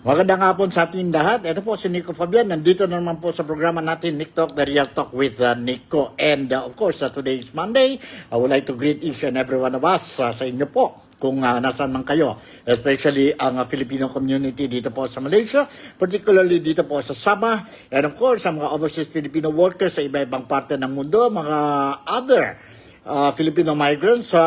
Magandang hapon sa ating lahat. Ito po si Nico Fabian. Nandito na naman po sa programa natin, Nick Talk, The Real Talk with Nico. And of course, today is Monday. I would like to greet each and every one of us sa inyo po kung nasaan man kayo. Especially ang Filipino community dito po sa Malaysia, particularly dito po sa Sabah. And of course, ang mga overseas Filipino workers sa iba-ibang parte ng mundo, mga other Filipino migrants sa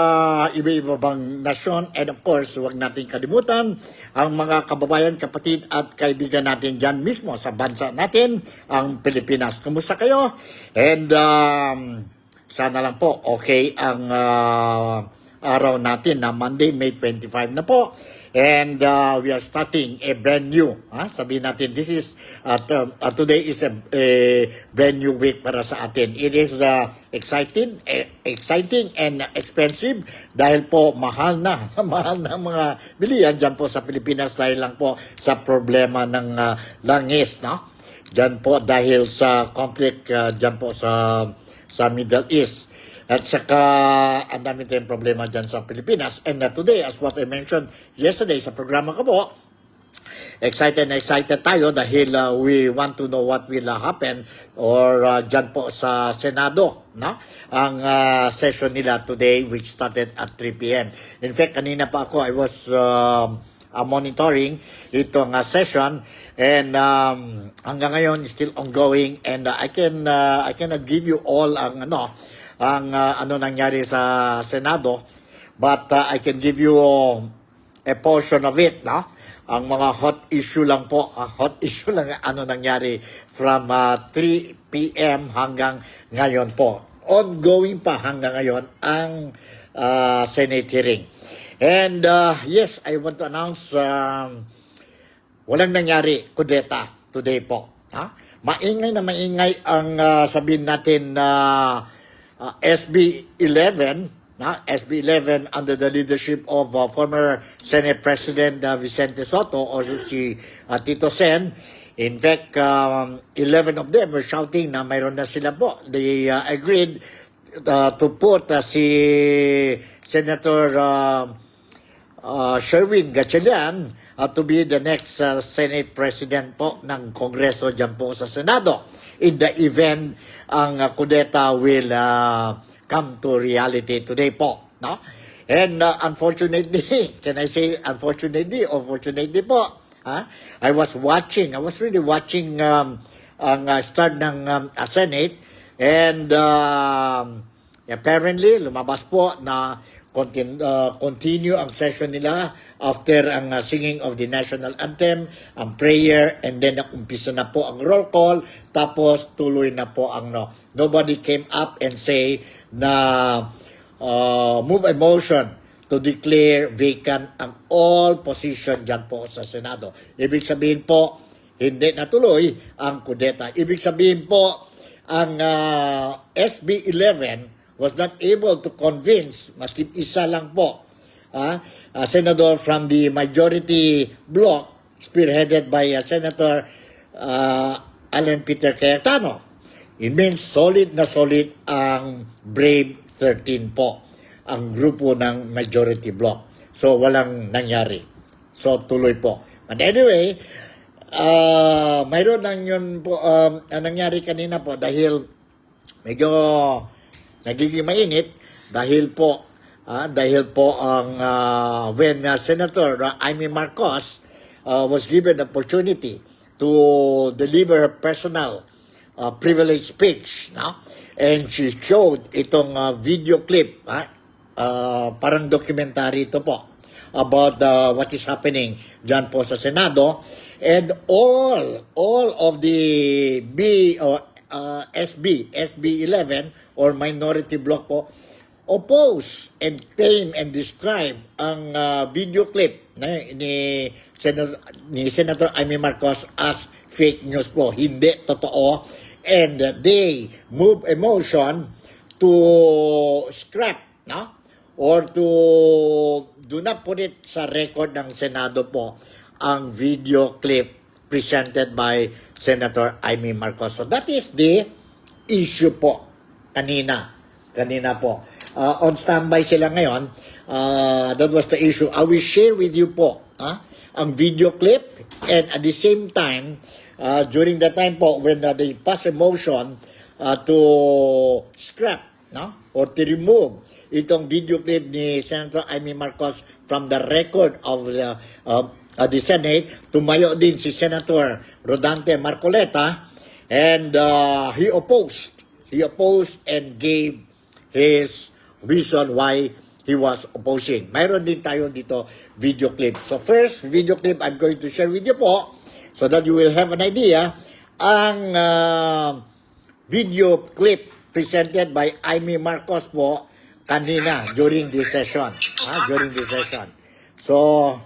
iba-iba bang nasyon. And of course, huwag natin kalimutan ang mga kababayan, kapatid at kaibigan natin dyan mismo sa bansa natin, ang Pilipinas. Kumusta kayo? And sana lang po okay ang araw natin na Monday, May 25 na po. And we are starting a brand new, sabihin natin, this is, today is a brand new week para sa atin. It is exciting and expensive dahil po mahal na mga bilihan dyan po sa Pilipinas dahil lang po sa problema ng langis, no? Dyan po dahil sa conflict dyan po sa Middle East. At saka, ang dami tayong problema dyan sa Pilipinas. And today, as what I mentioned yesterday sa programa ko po, excited tayo dahil we want to know what will happen or dyan po sa Senado, no? Ang session nila today, which started at 3 p.m. In fact, kanina pa ako, I was monitoring itong session. And hanggang ngayon, still ongoing. And I cannot give you all ang ano nangyari sa Senado, but I can give you a portion of it, no? Ang mga hot issue lang po, ano nangyari from 3 p.m. hanggang ngayon po. Ongoing pa hanggang ngayon ang Senate hearing. And yes, I want to announce walang nangyari kudeta today po. Maingay ang sabihin natin na SB 11, SB 11 under the leadership of former Senate President Vicente Soto or si Tito Sen. In fact, 11 of them were shouting na mayroon na sila po. They agreed to put si Senator Sherwin Gatchalian to be the next Senate President po ng Kongreso dyan po sa Senado in the event ang kudeta will come to reality today po, no? And unfortunately, can I say unfortunately or fortunately po, I was really watching ang start ng Senate, and apparently lumabas po na continue ang session nila after ang singing of the national anthem, ang prayer, and then umpisa na po ang roll call, tapos tuloy na po ang nobody came up and say na move a motion to declare vacant ang all position dyan po sa Senado. Ibig sabihin po, hindi natuloy ang kudeta. Ibig sabihin po, ang SB 11 was not able to convince, maski isa lang po, Senator from the majority bloc, spearheaded by Senator Alan Peter Cayetano. It means solid na solid ang Brave 13 po, ang grupo ng majority bloc. So, walang nangyari. So, tuloy po. But anyway, mayroon lang yun po, nangyari kanina po dahil medyo nagiging mainit dahil po ang when Senator Amy Marcos was given the opportunity to deliver her personal privilege speech, no? And she showed itong video clip, parang documentary ito po about what is happening dyan po sa Senado, and all of the SB 11 or minority bloc po oppose and claim and describe ang video clip ni Senator Amy Marcos as fake news po. Hindi totoo. And they move a motion to scrap, no? Or to do not put it sa record ng Senado po ang video clip presented by Senator Amy Marcos. So that is the issue po kanina po. On standby sila ngayon. That was the issue. I will share with you po ang video clip, and at the same time, during the time po when they pass a motion to scrap, no, or to remove itong video clip ni Senator Amy Marcos from the record of the Senate, tumayo din si Senator Rodante Marcoleta, and he opposed and gave his reason why he was opposing. Mayroon din tayo dito video clip. So first video clip I'm going to share with you po so that you will have an idea. Ang video clip presented by Amy Marcos po kanina during this session. During this session. So,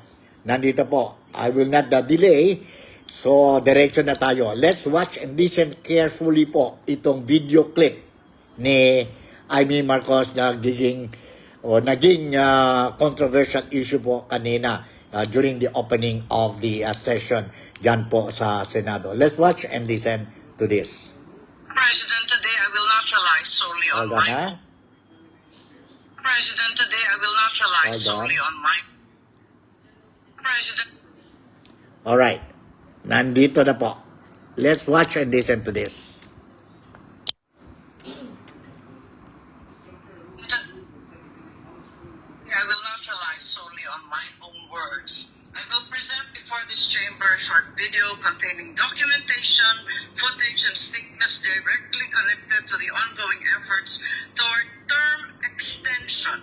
nandito po. I will not delay. So, diretso na tayo. Let's watch and listen carefully po itong video clip ni Amy Marcos na naging controversial issue po kanina during the opening of the session dyan po sa Senado. Let's watch and listen to this. President, today I will not rely solely on Hold on, my... President, today I will not rely Hold on. solely on my... President... Alright. Nandito na po. Let's watch and listen to this. I will not rely solely on my own words. I will present before this chamber a short video containing documentation, footage, and statements directly connected to the ongoing efforts toward term extension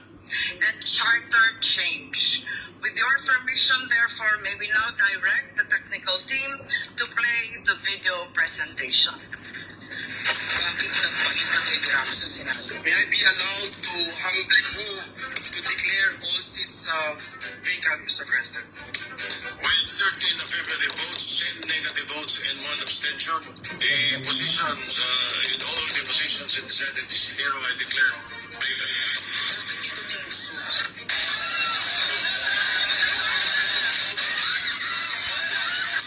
and charter change. With your permission, therefore, may we now direct the technical team to play the video presentation. Bakit nagpalit ng liderato sa Senado? May I be allowed to humbly move to declare all seats vacant, Mr. President? With 13 affirmative votes, 10 negative votes, and 1 abstention, the positions in all the positions in the Senate is hereby declared vacant. Bakit ito niluso?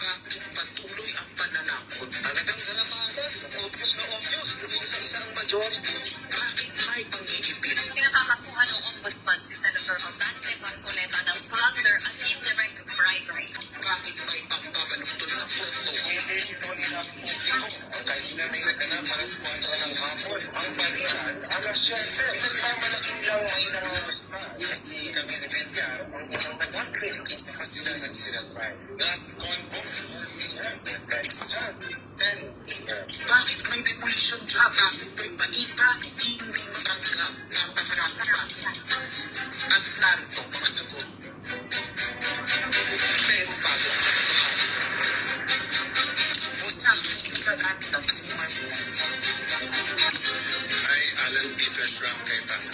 Bakit patuloy ang pananakot? Talagang salamanan, obvious na obvious, kung isa ang majority. Bakit may panggigipit? Pinakakasuhan ng Ombudsman si Senator Rodante Marcoleta ng plunder at indirect bribery. Bakit may pagbabaluktot ng punto? Hindi ito nilang publiko. Kahit na may naganap para sumantra ng hapon, ang balian, alas syempre, nagmamalaki nilang may nangamas na. Kasi kagilibidya, ang unang nag-update sa kasilangan sinagpay. Last convocation, next job, 10 p.m. Bakit may demolition job? Bakit may paita? Hindi matanggap. Napakarami pa. At narito mga sagot. Pero bago ang katotohanan, usapin na natin ang simulatin. I, Alan Peter Schramm Cayetana,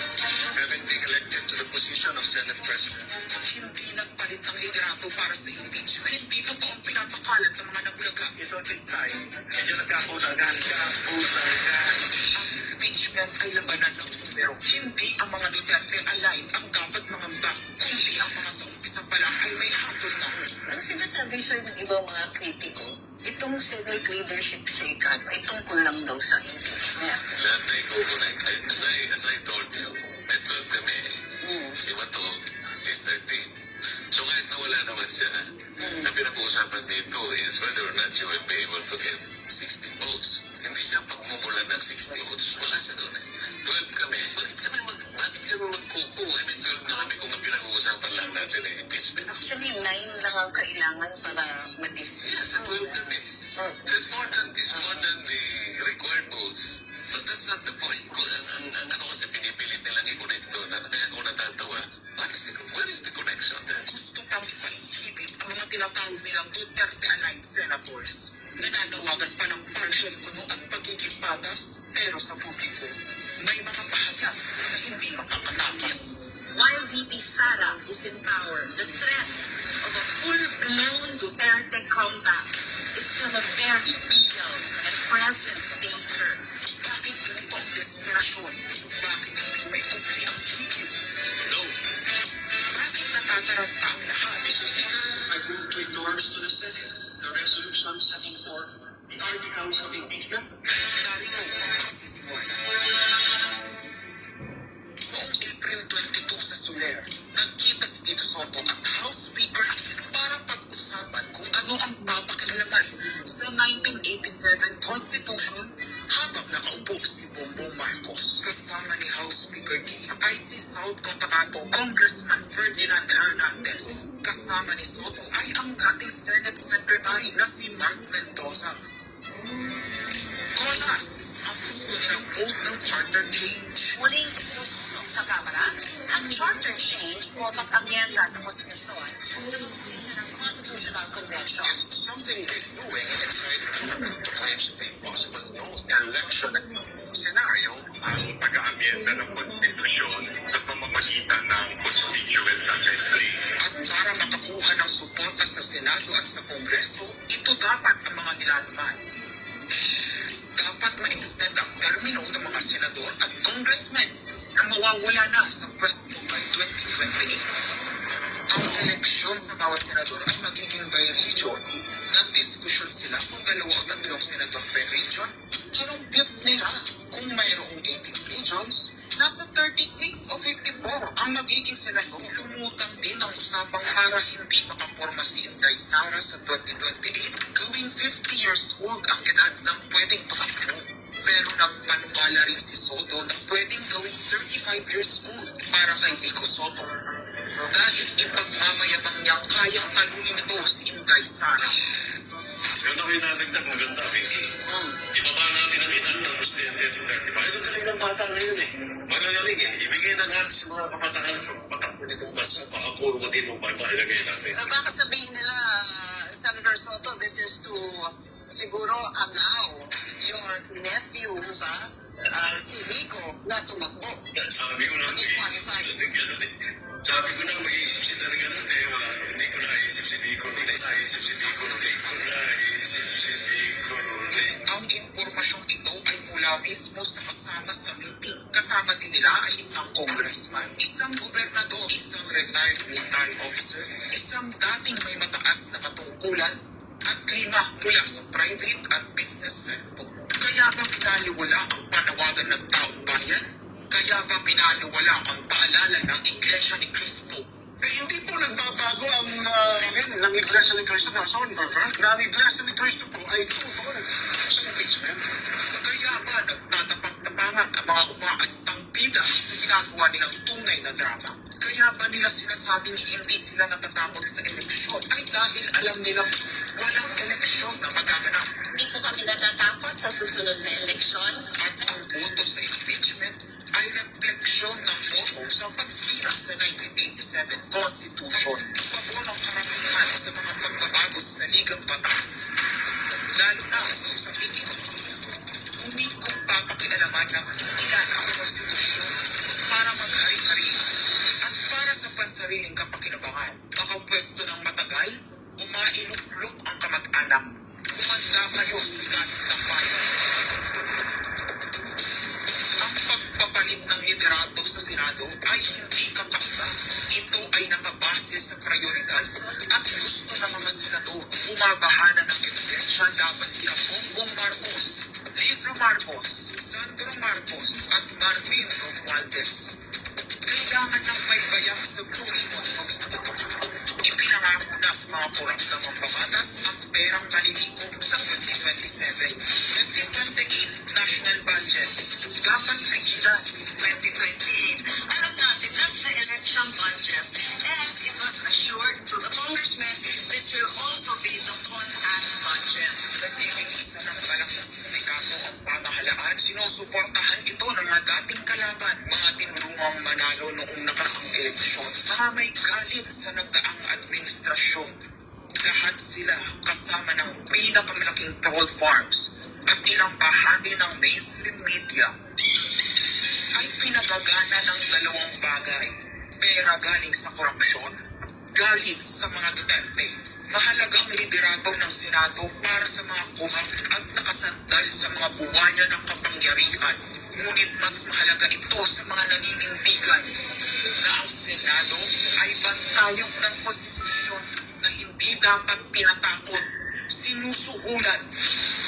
having been elected to the position of Senate President, Hindi nagpalit ng liderato para sa impeachment. Hindi totoo ang pinapakalat ng mga nabulaga. Ito tintay, medyo nagkakudagan ka, kudagan. Ang impeachment ay labanan ng numero. Hindi ang mga Duterte aligned ang dapat mangamba, kundi ang mga sa umpisa pa lang ay may hatol sa Ang sinasabi sir ng ibang mga kritiko, itong Senate leadership shake-up ay tungkol lang daw sa impeachment. lahat na ikukunan. As I told you, may 12 kami. Si Bato is 13. So kahit nawala naman siya, ang pinag-uusapan dito is whether or not you will be able to get 60 votes. Hindi siya pagmumulan ng 60 votes. Wala siya doon eh. 12 kami. Bakit kami magkuku? I mean, 12 na kami kung ang pinag-uusapan lang natin ay impeachment. Actually, 9 lang ang kailangan para ma-dismiss. Yes, 12 kami. So it's more than the required votes. But that's not the point. Ano kasi pinipilit nila ni Connecto na kaya ako natatawa. What is the connection there? gusto pang ipahihibit ang mga tinatawag nilang Duterte-aligned senators. Nananawagan pa ng partial kuno at pagiging patas, pero sa publiko, may mga pahayag na hindi makakatakas. While VP Sara is in power, the threat of a full-blown Duterte comeback is still a very real and present danger. Bakit ganito ang desperasyon? Bakit hindi may kubli ang gigil? No, Bakit natataranta ang lahat? I move to endorse to the Senate the resolution setting forth the articles of impeachment. Narito ang pagsisiwala. Noong April 22 sa Soler, nagkita si Tito Soto at House Speaker para 1987 Constitution habang nakaupo si Bongbong Marcos. Kasama ni House Speaker D ay si South Cotabato Congressman Ferdinand Hernandez. Kasama ni Soto ay ang dating Senate Secretary na si Mark Mendoza. Kolas ang gusto nilang vote ng charter change. Muling sinusulong sa Kamara ang charter change o pag-amyenda sa konstitusyon sa pagpapalita ng Constitutional Convention. Is something we're doing inside the plans of a possible no-election scenario. Ang pag-aamyenda ng konstitusyon sa pamamagitan ng Constituent Assembly. At para makakuha ng suporta sa Senado at sa Kongreso, ito dapat ang mga nilalaman. Dapat ma-extend ang termino ng mga senador at congressmen na mawawala na sa pwesto by 2028. Ang eleksyon sa bawat senador ay magiging by region. Nagdiskusyon sila kung 2 o 3 senador per region. Kinumpit nila kung mayroong 18 regions, nasa 36 o 54 ang magiging senador. Lumutang din ang usapang para hindi makaporma si Inday Sara sa 2028. Gawing 50 years old ang edad ng pwedeng tumakbo. Pero nagpanukala rin si Soto na pwedeng gawing 35 years old para kay Vico Soto. Dahil ipagmamayabang niyang kayang talunin ito si Inday Sara. Yun ako yung nadagdag maganda, Vicky. Ibaba natin ang edad ng presidente to 35. Ito talagang bata ngayon eh. Magagaling eh. Ibigay na natin sa mga kapatakan ng patakbo nitong basa. Pakapuro din mo pa ilagay natin. Baka sabihin nila, Senator Soto, this is to siguro allow your nephew ba, si Vico, na tumakbo. Sabi ko na Qualify. Sabi ko na mag-iisip sila rin ganun eh. Wala, hindi ko naisip si Vico. Hindi ko naisip si Vico. Hindi ko naisip si Vico. Ang impormasyong ito ay mula mismo sa kasama sa meeting. Kasama din nila ay isang congressman, isang gobernador, isang retired military officer, isang dating may mataas na katungkulan, at 5 mula sa private at business sector. Kaya ba pinaliwala ang panawagan ng taong bayan? Kaya ba pinaliwala ang paalala ng Iglesia ni Cristo? Eh, hindi po nagbabago ang ng Iglesia ni Cristo na son, na ang Iglesia ni Cristo po ay tutuon sa impeachment. Kaya ba nagtatapang-tapangan ang mga umaastang bida sa ginagawa nilang tunay na drama? Kaya ba nila sinasabing hindi sila natatakot sa eleksyon ay dahil alam nilang walang eleksyon na magaganap? Hindi po kami natatakot sa susunod na eleksyon. At ang boto sa impeachment ay refleksyon ng boto sa pagsira sa 1987 Constitution. Pabor ng karamihan sa mga pagbabago sa ligang batas. Lalo na sa usapin ito. Hindi kong papakialaman ng ilan ang konstitusyon para maghari-hari at para sa pansariling kapakinabangan. Makapwesto ng matagal, umailuklok ang kamag-anak. Kumanda kayo sa galit ng bayan. Ang pagpapalit ng liderato sa Senado ay hindi kakaiba. Ito ay nakabase sa prioridad at gusto ng mga senador. Umabahana ng ebidensya laban kina Bongbong Marcos, Liza Marcos, Sandro Marcos at Martin Romualdez. Kailangan ng may bayang sa Blue Ribbon Committee. Ipinangako na sa mga korap ng mambabatas ang perang malilikom sa 2027. 2028 national budget. Dapat pigilan. 2028. Alam natin, that's the election budget. And it was assured to the congressman, this will also be the con-ass budget. Nagiging isa ng malaking sindikato ang pamahalaan. Sinusuportahan ito ng mga dating kalaban, mga tinulungang manalo noong nakaraang eleksyon. Mga may galit sa nagdaang administrasyon. Lahat sila kasama ng pinakamalaking troll farms at ilang bahagi ng mainstream media ay pinagagana ng 2 bagay. Pera galing sa korupsyon, galit sa mga Duterte. Mahalaga ang liderato ng Senado para sa mga kumap at nakasandal sa mga buwaya ng kapangyarihan. Ngunit mas mahalaga ito sa mga naninindigan na ang Senado ay bantayog ng konstitusyon na hindi dapat pinatakot, sinusuhulan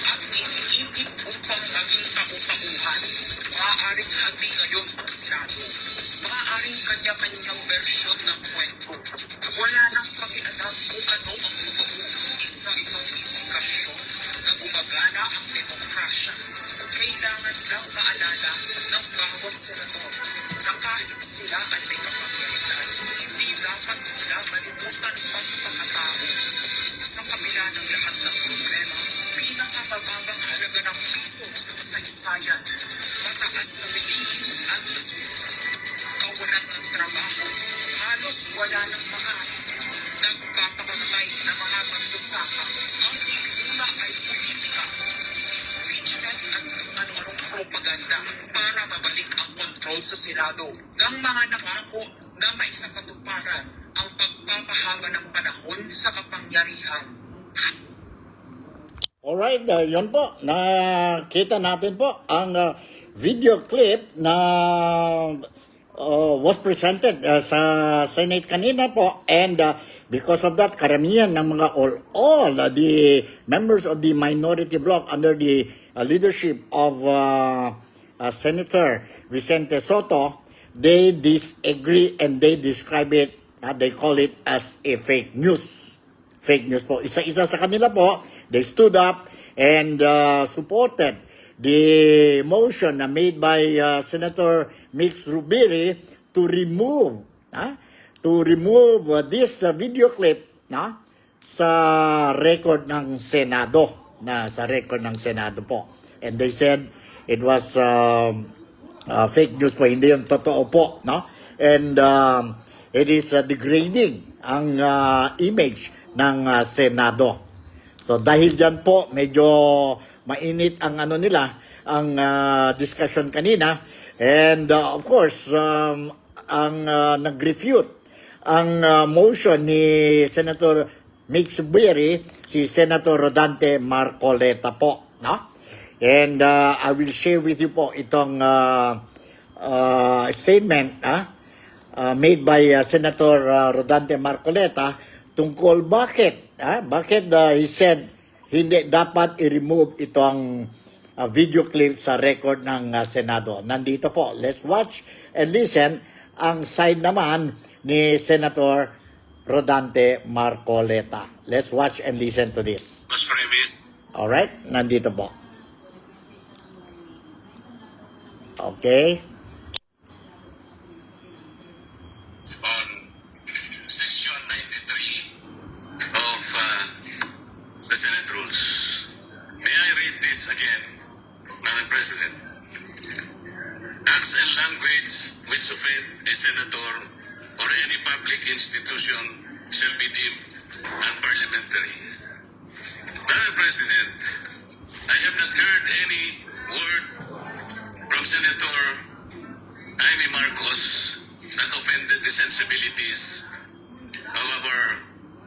at iniikip upang maging tauhan. Maaaring hati ngayon ang Senado. Maaaring kanya-kanyang bersyon ng kwento. Wala nang pakialam kung ano ang tumutukoy sa itong indikasyon na gumagana ang demokrasya. Kailangan lang maalala ng bawat senador na kahit sila ay may kapangyarihan, hindi dapat nila malimutan ang pagkatao. Sa kabila ng lahat ng problema, pinakamababang halaga ng piso sa kasaysayan, mataas na bilihin at basura, kawalan ng trabaho, halos wala ng makain, nagpapakamatay na mga magsasaka, ang iuna ay politika, impeachment at ano-anong propaganda para mabalik ang kontrol sa Senado ng mga nangako na maisakatuparan ang pagpapahaba ng panahon sa kapangyarihan. Alright, yun po. Nakita natin po ang video clip na was presented sa Senate kanina po, and because of that, karamihan ng mga all the members of the minority bloc under the leadership of Senator Vicente Soto, they disagree and they describe it, they call it as a fake news. Fake news po. Isa-isa sa kanila po, they stood up and supported the motion na made by Senator Mix Rubiri to remove this video clip sa record ng Senado, sa record ng Senado po. And they said it was fake news po, hindi yung totoo po, no? And it is degrading ang image ng Senado. So dahil dyan po, medyo mainit ang ang discussion kanina. And of course, ang nag-refute ang motion ni Senator Mix Rubiri, si Senator Rodante Marcoleta po, no? And I will share with you po itong statement made by Senator Rodante Marcoleta tungkol bakit he said hindi dapat i-remove itong video clip sa record ng Senado. Nandito po. Let's watch and listen ang side naman ni Senator Rodante Marcoleta. Let's watch and listen to this. Mas premise Alright? Nandito po. Okay. on Section 93 of the Senate Rules. May I read this again, Madam President? Acts and language which offend a senator or any public institution shall be deemed unparliamentary. Madam President, I have not heard any word from Senator Jaime Marcos that offended the sensibilities of our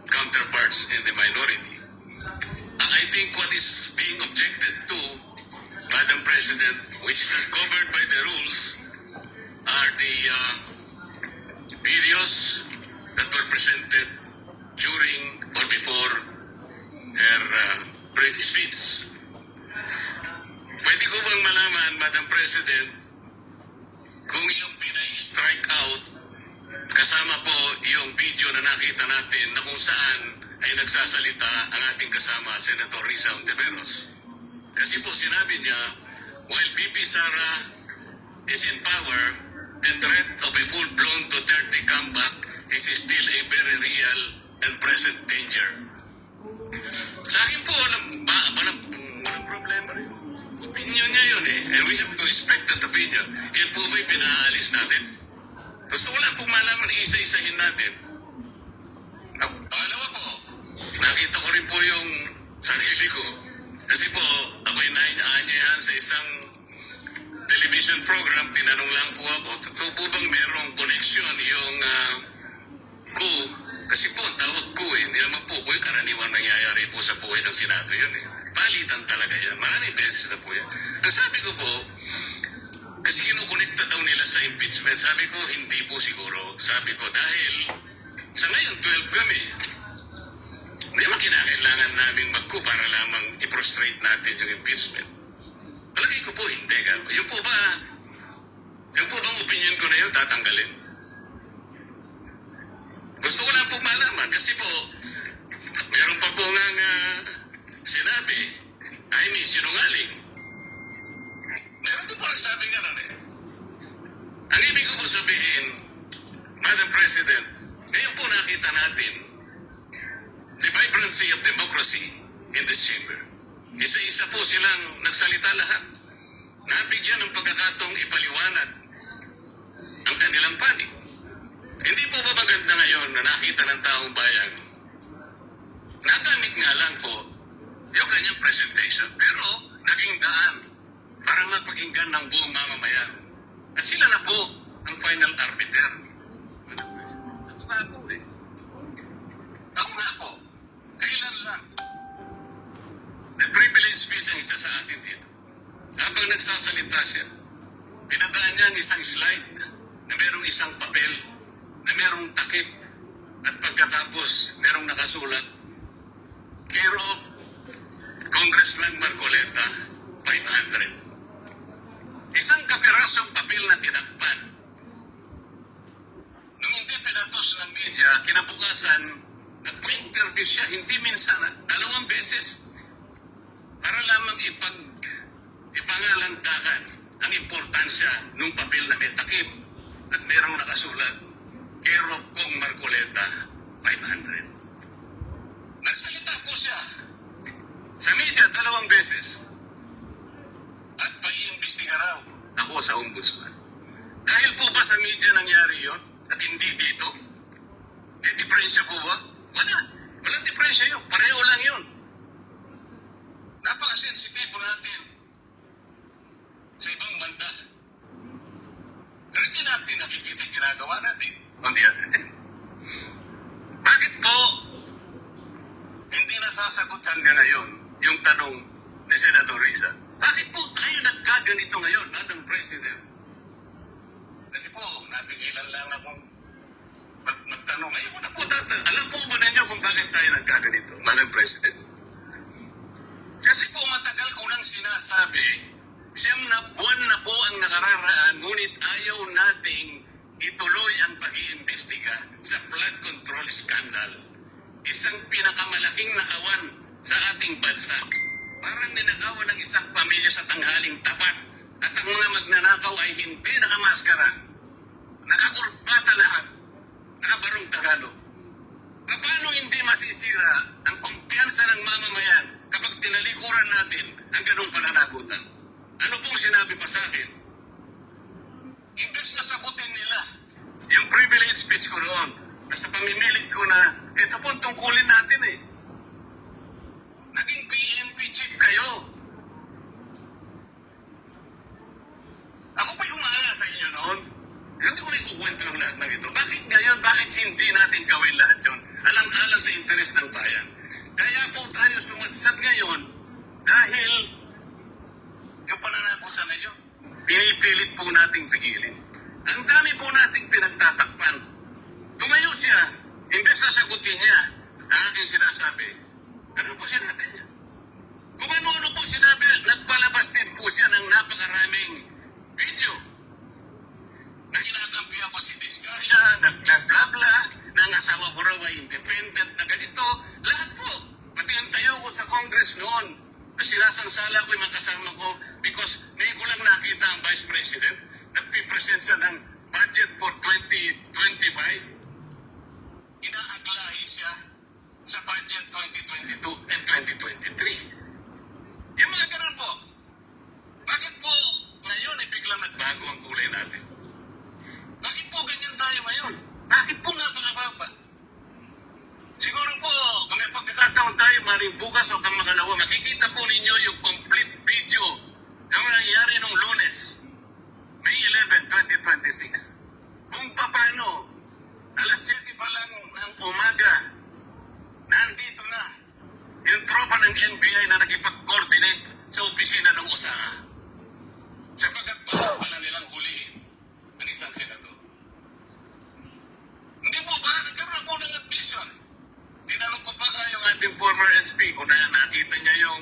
counterparts in the minority. I think what is being objected to, Madam President, which is uncovered by the rules, are the videos that were presented during or before her speech. Pwede ko bang malaman, Madam President, kung yung pinay-strike out, kasama po yung video na nakita natin na kung saan ay nagsasalita ang ating kasama, Senator Risa Ontiveros. Kasi po sinabi niya, while VP Sara is in power, the threat of a full-blown Duterte comeback is still a very real and present danger. Sa akin po, walang problema rin. Opinion niya yun eh. And we have to respect that opinion. Yan po ba'y pinaalis natin? Gusto ko lang pong malaman, isa-isahin natin. Pangalawa po, nakita ko rin po yung sarili ko. Kasi po, ako'y naanyayahan sa isang television program, tinanong lang po ako, totoo po bang merong connection yung coup? Kasi po, ang tawag coup eh, hindi naman po yung karaniwan nangyayari po sa buhay ng Senado yun eh. Palitan talaga yan. Maraming beses na po yan. Ang sabi ko po, kasi kinukonekta daw nila sa impeachment. Sabi ko, hindi po siguro. Sabi ko, dahil sa ngayon, 12 kami. Hindi naman kinakailangan namin mag-coup para lamang i-prostrate natin yung impeachment. Palagay ko po, hindi. Yung po bang opinion ko na yun, tatanggalin? Gusto ko lang po malaman kasi po, meron pa po nga sinabi, I mean, sinungaling. in this chamber. Isa-isa po silang nagsalita lahat. Nabigyan ng pagkakataong ipaliwanag ang kanilang panig. Hindi po ba maganda ngayon na nakita ng taong bayan? Nagamit nga lang po yung kanyang presentation, pero naging daan para mapakinggan ng buong mamamayan. At sila na po ang final arbiter. Ako nga po eh. Ako nga po. Kailan lang? May privilege speech ang isa sa atin dito. Habang nagsasalita siya, pinadaan niya ang isang slide na merong isang papel, na merong takip, at pagkatapos merong nakasulat, care of Congressman Marcoleta, 500. Isang kapirasong papel na tinakpan. Nung hindi pinatos ng media, kinabukasan, nagpo-interview siya, hindi minsan, 2 beses, para lamang ipangalandakan ang importansya ng papel na may takip at merong nakasulat, care of Kong Marcoleta, 500. Nagsalita po siya sa media 2 beses at paiimbestiga raw ako sa ombudsman. Dahil po ba sa media nangyari yon at hindi dito? May diferensya po ba? Wala. Walang diferensya yun. Pareho lang yun. Napaka-sensitibo natin sa ibang banda. Pero hindi natin nakikita yung ginagawa natin. On the other hand, bakit po hindi nasasagot hanggang ngayon yung tanong ni Senator Risa? Bakit po tayo nagkaganito ngayon, Madam President? Kasi po, napigilan lang akong magtanong. Ngayon ko na po alam po ba ninyo kung bakit tayo nagkaganito, Madam President? Kasi po matagal ko nang sinasabi, 9 buwan na po ang nakararaan, ngunit ayaw nating ituloy ang pag-iimbestiga sa flood control scandal. Isang pinakamalaking nakawan sa ating bansa. Parang ninakawan ng isang pamilya sa tanghaling tapat. At ang mga magnanakaw ay hindi nakamaskara. Nakakurbata lahat. Nakabarong Tagalog. Paano hindi masisira ang kumpiyansa ng mamamayan kapag tinalikuran natin ang ganong pananagutan? Ano pong sinabi pa sa akin? Imbes na sagutin nila yung privilege speech ko noon, nasa pamimilit ko na ito po tungkulin natin eh. Naging PNP chief kayo. Ako pa yung maala sa inyo noon. Hindi ko na ikukwento ng lahat ng ito. Bakit ngayon, bakit hindi natin gawin lahat yun? Alam-alam sa interes ng bayan. Kaya po tayo sumadsad ngayon dahil yung pananagutan na yun, pinipilit po nating pigilin. Ang dami po nating pinagtatakpan. Tumayo siya, imbes na sagutin niya ang aking sinasabi. Ano po sinabi niya? Kung ano po sinabi, nagpalabas din po siya ng napakaraming video. Na kinakampihan ko si Diskaya, nag-blabla, na ang asawa ko raw ay independent na ganito. Lahat po. Pati ang tayo ko sa Congress noon, na sinasansala ko yung mga kasama ko because ngayon ko lang nakita ang Vice President nagpipresent siya ng budget for 2025. Inaaglahi siya sa budget 2022 and 2023. Yung mga ganun po. Bakit po ngayon ay biglang nagbago ang kulay natin? Bakit po ganyan tayo ngayon? Bakit po napakababa? Siguro po, kung may pagkakataon tayo, maring bukas o kang makalawa, makikita po ninyo yung complete video na nangyari nung Lunes, May 11, 2026. Kung paano, alas 7 pa lang ng umaga, nandito na yung tropa ng NBI na nakipag-coordinate sa opisina ng USAA. Sapagat pala nilang hulihin ang isang senador. Hindi po ba? Nagkaroon po ng admission. Tinanong ko pa yung ating former SP kung nakita niya yung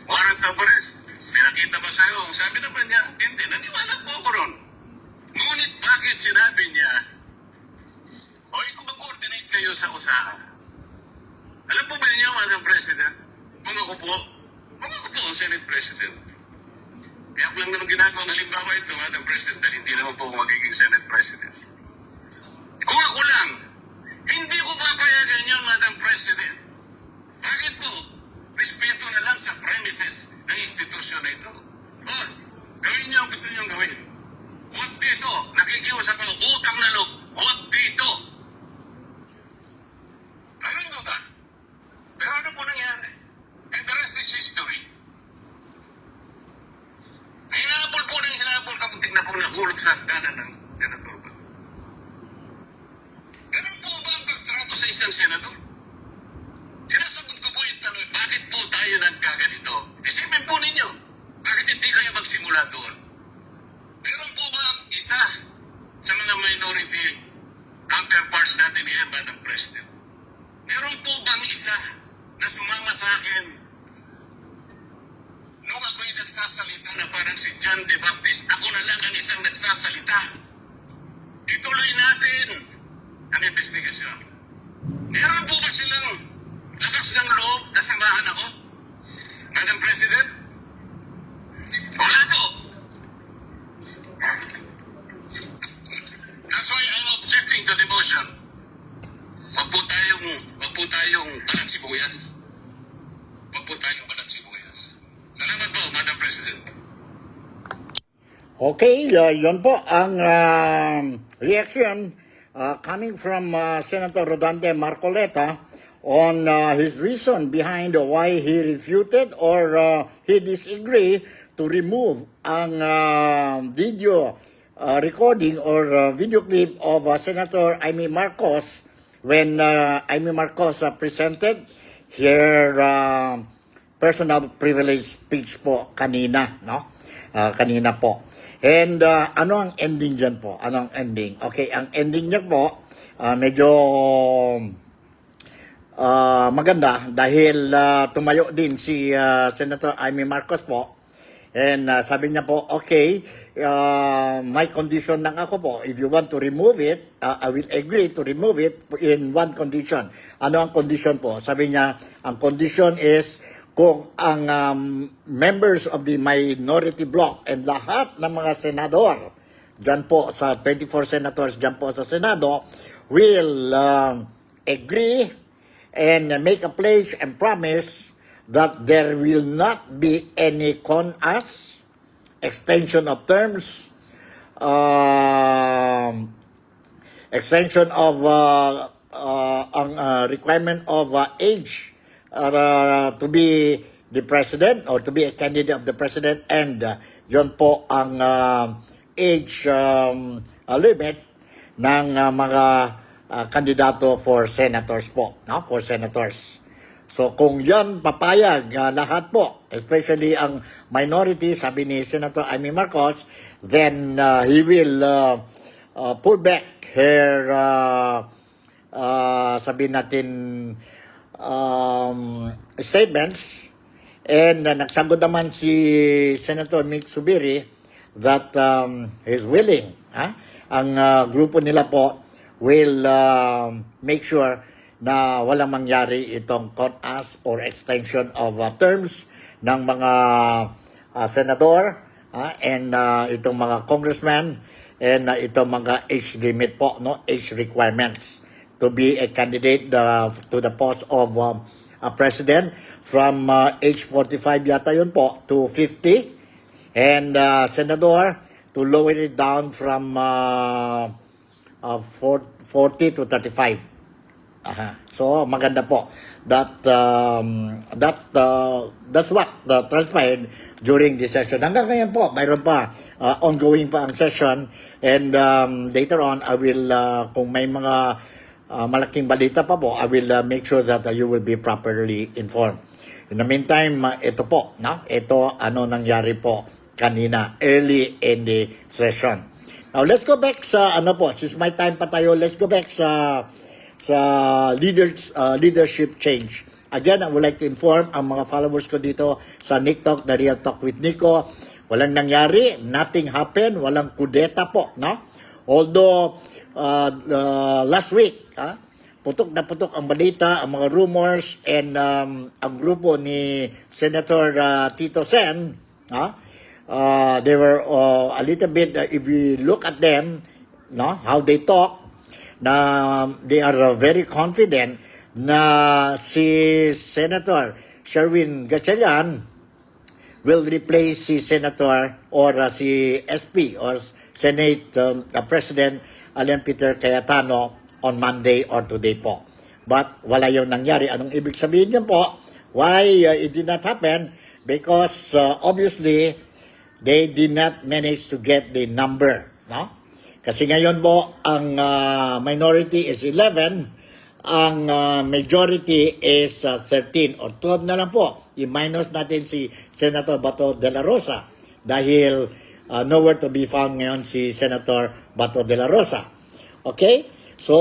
warrant of arrest. Pinakita ba sa'yo? Sabi naman niya, hindi. Naniwala po ako ron. Ngunit bakit sinabi niya, kung mag-coordinate kayo sa USAA, alam po ba niyo, Madam President, kung ako po ang Senate President, kaya ako lang naman ginagawa ng halimbawa ito, Madam President, dahil hindi naman po ako magiging Senate President. Kung ako lang, hindi ko papayagan yun, Madam President. Bakit po? magsisimula doon. Meron po ba isa sa mga minority counterparts natin here, Madam President? Meron po bang isa na sumama sa akin nung ako'y nagsasalita na parang si John the Baptist, ako na lang ang isang nagsasalita? Ituloy natin ang investigasyon. Meron po ba silang lakas ng loob na samahan ako? Madam President? Wala po. That's why I'm objecting to the motion. Wag po tayong balat sibuyas. Wag po tayong balat sibuyas. Salamat po, Madam President. Okay, yun po ang reaction coming from Senator Rodante Marcoleta on his reason behind why he refuted or he disagree to remove ang video recording or video clip of Senator Amy Marcos when Amy Marcos presented her personal privilege speech po kanina, no? Kanina po. And ano ang ending dyan po? Ano ang ending? Okay, ang ending niya po, medyo maganda dahil tumayo din si Senator Amy Marcos po. And sabi niya po, okay, may condition lang ako po. If you want to remove it, I will agree to remove it in one condition. Ano ang condition po? Sabi niya, ang condition is kung ang members of the minority bloc and lahat ng mga senador dyan po sa 24 senators dyan po sa Senado will agree and make a pledge and promise that there will not be any con-us, extension of terms, extension of ang requirement of age to be the president or to be a candidate of the president, and yon po ang age limit ng mga kandidato for senators po, no? For senators. So kung yan papayag lahat po, especially ang minority, sabi ni Senator Amy Marcos, then he will pull back her sabi natin statements, and nagsagot naman si Senator Mick Zubiri that he's willing, ang grupo nila po will make sure na walang mangyari itong con-us or extension of terms ng mga senador and itong mga congressmen and itong mga age limit po, no, age requirements to be a candidate to the post of president from age 45 yata yun po to 50, and senador to lower it down from 40 to 35. So maganda po that that's what transpired during the session. Hanggang ngayon po mayroon pa ongoing pa ang session, and later on I will kung may mga malaking balita pa po, I will make sure that you will be properly informed. In the meantime, ito po, no? Ito ano nangyari po kanina early in the session. Now let's go back sa ano po, since my time pa tayo, let's go back sa leadership change. Again, I would like to inform ang mga followers ko dito sa Nick Talk, The Real Talk with Nico. Walang nangyari, nothing happened, walang kudeta po, no? Although last week, putok na putok ang balita, ang mga rumors, and ang grupo ni Senator Tito Sen, they were a little bit, if we look at them, no, how they talk, na they are very confident na si Senator Sherwin Gatchalian will replace si Senator or si SP or Senate President Alan Peter Cayetano on Monday or today po. But wala yung nangyari. Anong ibig sabihin niyan po? Why it did not happen? Because obviously they did not manage to get the number, no? Kasi ngayon po ang minority is 11, ang majority is 13 or 12 na lang po. I-minus natin si Senator Bato de la Rosa dahil nowhere to be found ngayon si Senator Bato de la Rosa. Okay? So,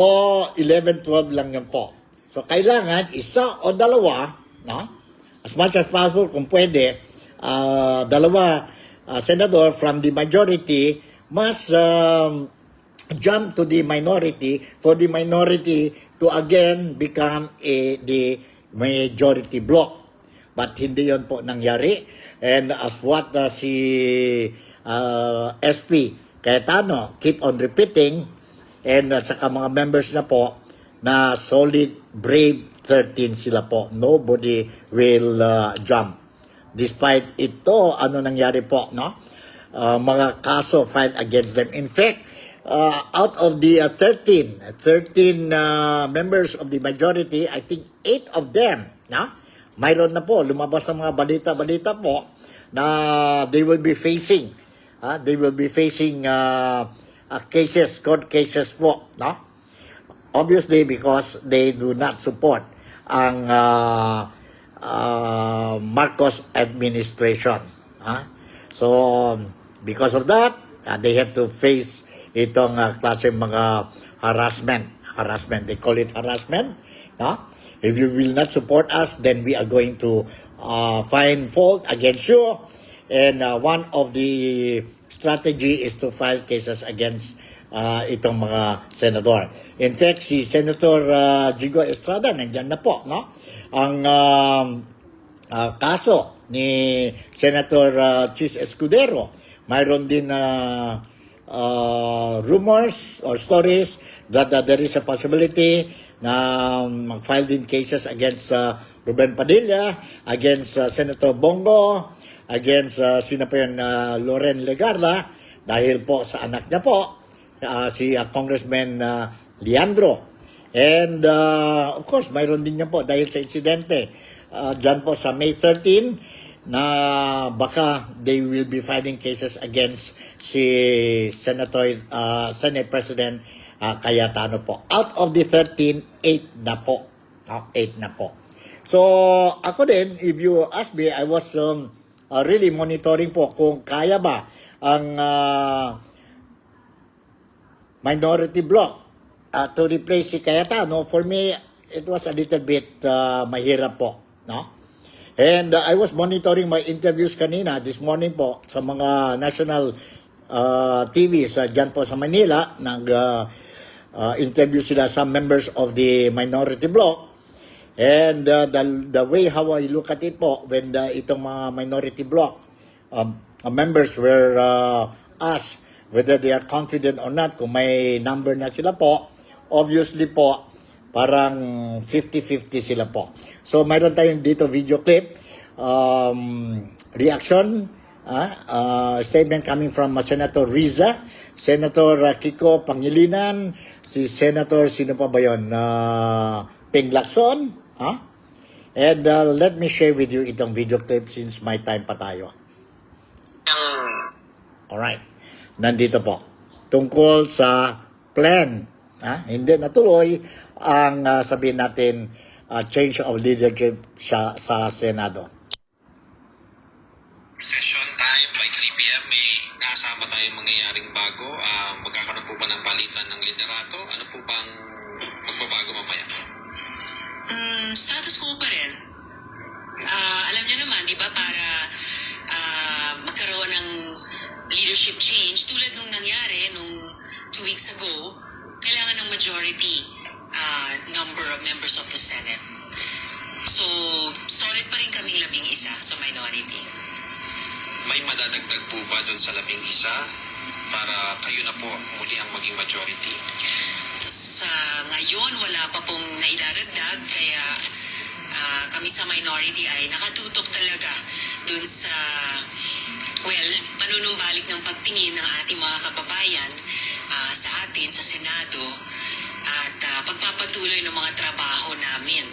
11-12 lang yan po. So, kailangan isa o dalawa, no? As much as possible, kung pwede, dalawa senador from the majority must jump to the minority for the minority to again become the majority bloc. But hindi yon po nangyari. And as what si SP Cayetano keep on repeating, and saka mga members na po, na solid, brave 13 sila po. Nobody will jump. Despite ito, ano nangyari po, no? Mga kaso filed against them. In fact, out of the 13 members of the majority, I think 8 of them, no? Mayroon na po, lumabas ng mga balita-balita po na they will be facing cases, court cases po, no? Obviously, because they do not support ang Marcos administration. So, because of that, they have to face itong klase mga harassment. They call it harassment. If you will not support us, then we are going to find fault against you. And one of the strategy is to file cases against itong mga senador. In fact, si Senator Jigo Estrada, nandyan na po, no? Ang kaso ni Senator Chis Escudero, mayroon din rumors or stories that there is a possibility na mag-file din cases against Ruben Padilla, against Senator Bongo, against sino pa yun, Loren Legarda, dahil po sa anak niya po, si Congressman Leandro. And of course, mayroon din niya po dahil sa insidente dyan po sa May 13 na baka they will be filing cases against si Senate President Cayetano po. Out of the 13, 8 na po. 8 na po. So, ako din, if you ask me, I was really monitoring po kung kaya ba ang minority bloc to replace si Cayetano. For me, it was a little bit mahirap po, no? And I was monitoring my interviews kanina this morning po sa mga national TVs dyan po sa Manila. Interview sila sa members of the minority bloc. And the way how I look at it po, when itong mga minority bloc members were asked whether they are confident or not, kung may number na sila po, obviously po, parang 50-50 sila po. So, mayroon tayong dito video clip, reaction, statement coming from Senator Riza, Senator Kiko Pangilinan, si Senator, sino pa ba yun? Ping Lacson, And let me share with you itong video clip since may time pa tayo. Alright. Nandito po. Tungkol sa plan. Hindi natuloy ang sabihin natin change of leadership sa Senado. Session time by 3 p.m. may kasama tayong mangyayaring bago. Magkakaroon po ba ng palitan ng liderato? Ano po bang magbabago mamaya? Status quo pa rin. Alam niyo naman, di ba, para magkaroon ng leadership change, tulad nung nangyari nung 2 weeks ago, kailangan ng majority number of members of the Senate. So, solid pa rin kaming 11 sa minority. May madadagdag po ba doon sa 11 para kayo na po muli ang maging majority? Sa ngayon, wala pa pong naidaragdag, kaya kami sa minority ay nakatutok talaga dun sa, panunumbalik ng pagtingin ng ating mga kababayan sa atin, sa Senado, at pagpapatuloy ng mga trabaho namin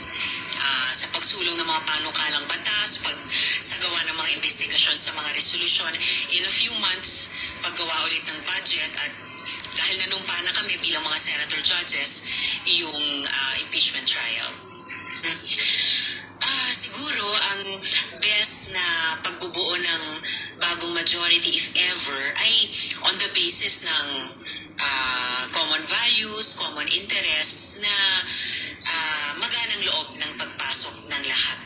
sa pagsulong ng mga panukalang batas, pagsagawa ng mga investigasyon sa mga resolusyon. In a few months, paggawa ulit ng budget, at dahil nanumpa na kami bilang mga senator judges, yung impeachment trial. Siguro ang best na pagbubuo ng bago bagong majority, if ever, ay on the basis ng common values, common interests na maganang loob ng pagpasok ng lahat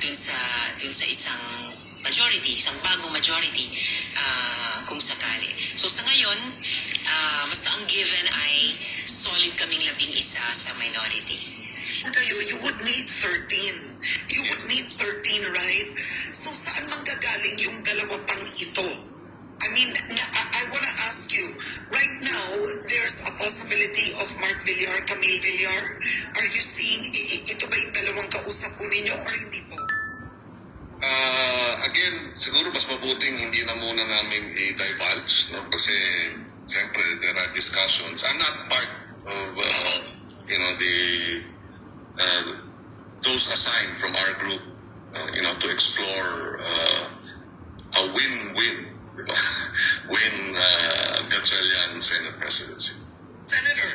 dun sa isang majority, isang bagong majority kung sakali. So sa ngayon, basta ang given ay solid kaming 11 sa minority. Kayo, you would need 13. You would need 13, right? So saan manggagaling yung dalawa pang ito? I mean, I want to ask you, right now, there's a possibility of Mark Villar, Camille Villar. Are you seeing, ito ba yung dalawang kausap po ninyo or hindi po? Again, siguro mas mabuting hindi na muna namin i-divulge, no? Kasi, siyempre, there are discussions. I'm not part of, those assigned from our group, to explore a win-win, win Gatchalian Senate presidency. Senator,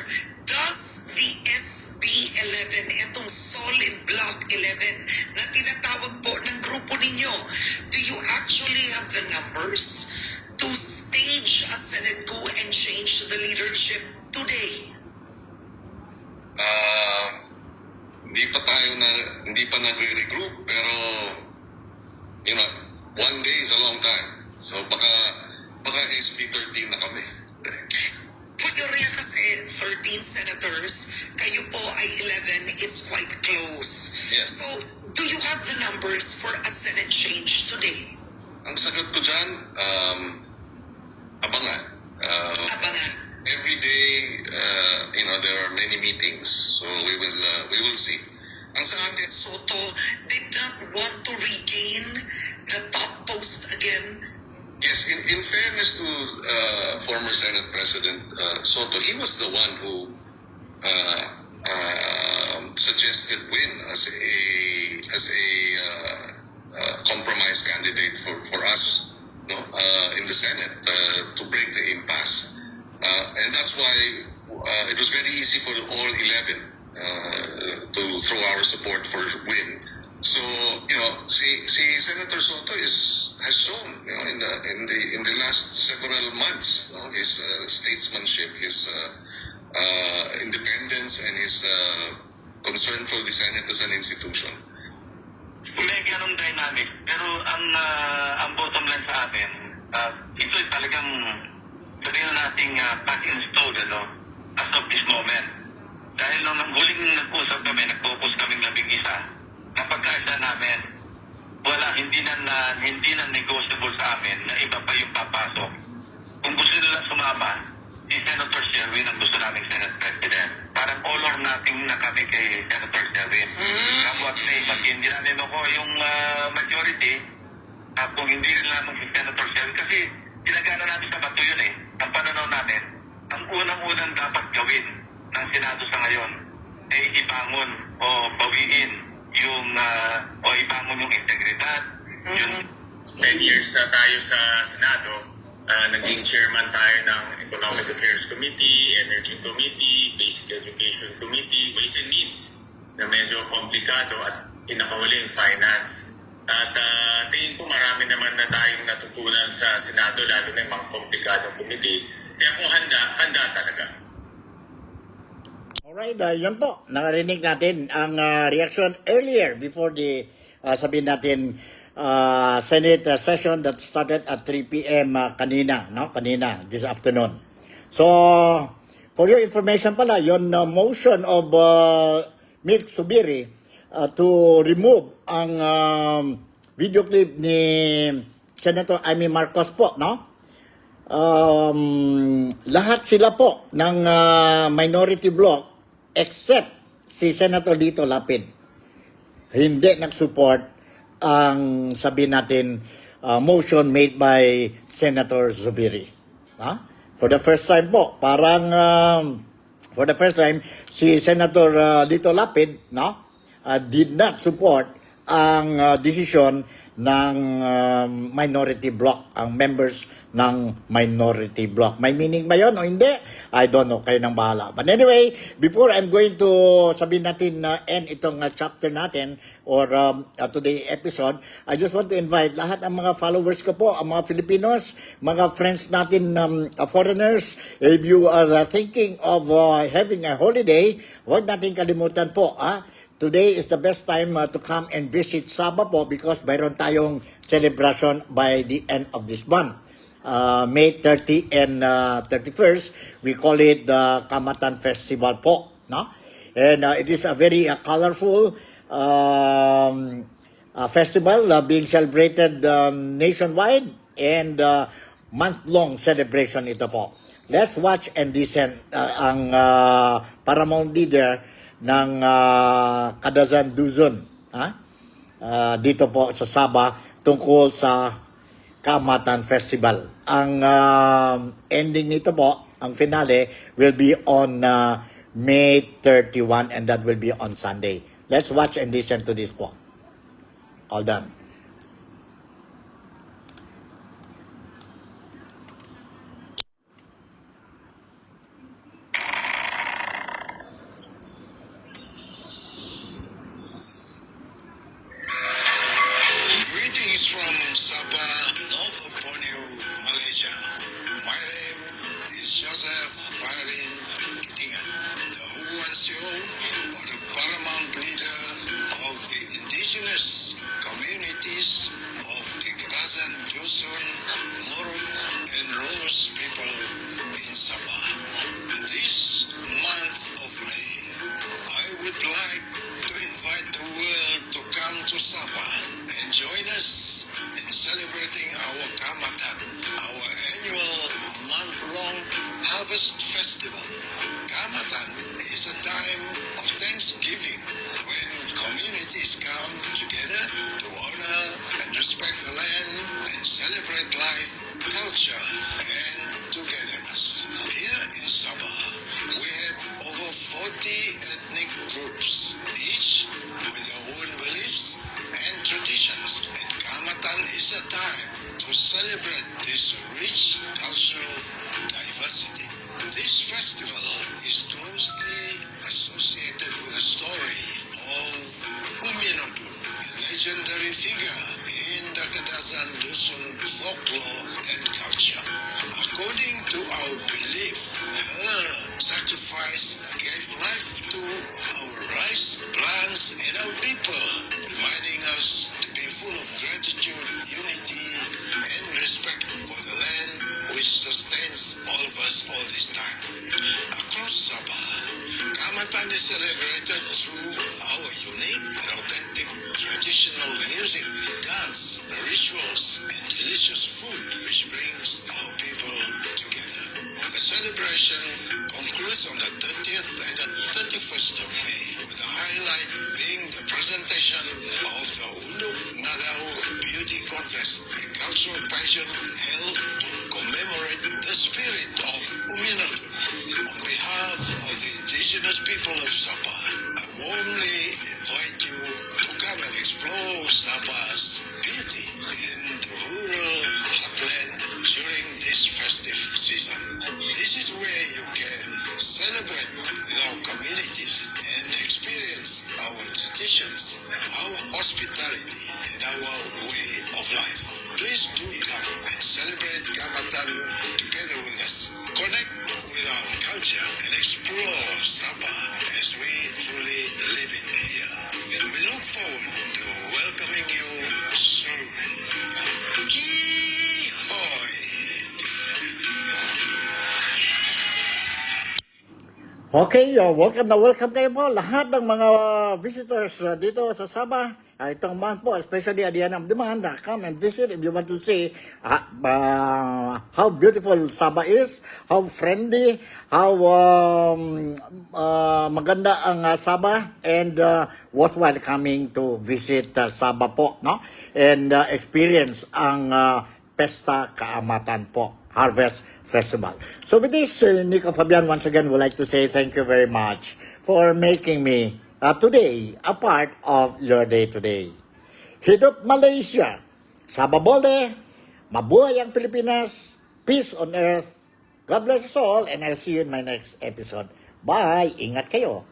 does the SB11, itong solid block 11 na tinatawag po ng grupo ninyo, do you actually have the numbers to stage a Senate coup and change the leadership today? Hindi pa nagre-regroup, pero, one day is a long time. So, baka SB13 na kami. Mayorya kasi 13 senators, kayo po ay 11, it's quite close. Yes. So, do you have the numbers for a Senate change today? Ang sagot ko dyan, abangan. Abangan. Every day, there are many meetings, so we will see. Ang sa atin, Soto did not want to regain the top post again. yes, in fairness to former Senate President Soto, he was the one who suggested Win as a compromise candidate for us, in the Senate to break the impasse, and that's why it was very easy for all 11 to throw our support for Win. So, si Senator Soto has shown, in the last several months, his statesmanship, his independence, and his concern for the Senate as an institution. May ganong dynamic, pero ang bottom line sa atin, ito ay talagang sabihin nating back in stone, as of this moment. Dahil nung huling nag-usap kami, nag-focus kaming 11, na pagkaisa namin, hindi na negotiable sa amin na iba pa yung papasok. Kung gusto nila sumama, si Senator Sherwin ang gusto naming Senate President. Parang all or nothing na kami kay Senator Sherwin. Come what may, pag hindi namin ako yung majority, kung hindi rin lamang si Senator Sherwin, kasi tinagana namin sa bato yun ang pananaw namin, ang unang-unang dapat gawin ng Senado sa ngayon ay ibangon o bawiin ibangon yung integridad. 10 years na tayo sa Senado, naging chairman tayo ng Economic Affairs Committee, Energy Committee, Basic Education Committee, Ways and Means, na medyo komplikado, at pinakahuling Finance. At tingin ko marami naman na tayong natutunan sa Senado, lalo na yung mga komplikadong committee. Kaya kung handa talaga. Alright, yan po. Nakarinig natin ang reaction earlier before the, sabihin natin, Senate session that started at 3 p.m. Kanina, this afternoon. So, for your information pala, yon motion of Milk Subiri to remove ang video clip ni Senator Amy Marcos po, lahat sila po ng minority bloc except si Senator Lito Lapid hindi nag-support ang sabihin natin motion made by Senator Zubiri. For the first time po, for the first time, si Senator Lito Lapid did not support ang decision ng minority bloc, ang members ng minority bloc. May meaning ba yun o hindi? I don't know, kayo nang bahala. But anyway, before I'm going to sabihin natin na end itong chapter natin or today episode, I just want to invite lahat ng mga followers ko po, ang mga Filipinos, mga friends natin foreigners, if you are thinking of having a holiday, huwag natin kalimutan po, today is the best time to come and visit Sabah po because mayroon tayong celebration by the end of this month. May 30 and 31st, we call it the Kamatan Festival po. No? And it is a very colorful festival being celebrated nationwide and month-long celebration ito po. Let's watch and listen ang Paramount Leader ng Kadazan Duzon dito po sa Sabah tungkol sa Kamatan Festival. Ang ending nito po, ang finale will be on May 31 and that will be on Sunday. Let's watch and listen to this po. All done. Greetings from Sabah, north of Borneo, Malaysia. My name is Joseph Byron Kitingan, the Huwansyo, or the paramount leader of the indigenous communities of the Kadazan Dusun, Murut, and Ros people in Sabah. This month of May, I would like to invite the world to come to Sabah and join us in celebrating our Kamatan, our annual month-long harvest festival. Kamatan is a time of thanksgiving when communities come together to honor and respect the land and celebrate life, culture, and togetherness. Here in Sabah, we have over 40 ethnic groups, each with their own beliefs and traditions, and Kamatan is a time to celebrate this rich cultural diversity. This festival is closely associated with the story of Uminadun, a legendary figure in the Kadazan Dusun folklore and culture. According to our belief, her sacrifice gave life to our rice, plants, and our people, reminding us to be full of gratitude, unity, and respect for the land which sustains all of us all this time. Across Sabah, Kamatan is celebrated through our unique and authentic traditional music, dance, rituals, and delicious food which brings our people together. The celebration concludes on the 30th and the 31st of May, with the highlight being the presentation of the Unduk Ngadau Beauty Contest, a cultural pageant held to commemorate the spirit of Uminadu. On behalf of the indigenous people of Sabah, I warmly invite you to come and explore Sabah's beauty in the rural heartland during this festive season. This is where you can celebrate with our communities and experience our traditions, our hospitality, and our way of life. Please do come and celebrate Kamatan together with us. Connect with our culture and explore Sabah as we truly live it here. We look forward to welcoming you soon. Kihoy! Okay, welcome na welcome kayo po lahat ng mga visitors dito sa Sabah. Itong month po, especially at the end of the month, come and visit if you want to see how beautiful Sabah is, how friendly, how maganda ang Sabah, and worthwhile coming to visit Sabah po, no? And experience ang Pesta Kaamatan po, Harvest Festival. So with this, Nico Fabian once again would like to say thank you very much for making me today a part of your day today. Hidup Malaysia! Sababolde, mabuhay ang Pilipinas, peace on earth. God bless us all, and I'll see you in my next episode. Bye! Ingat kayo!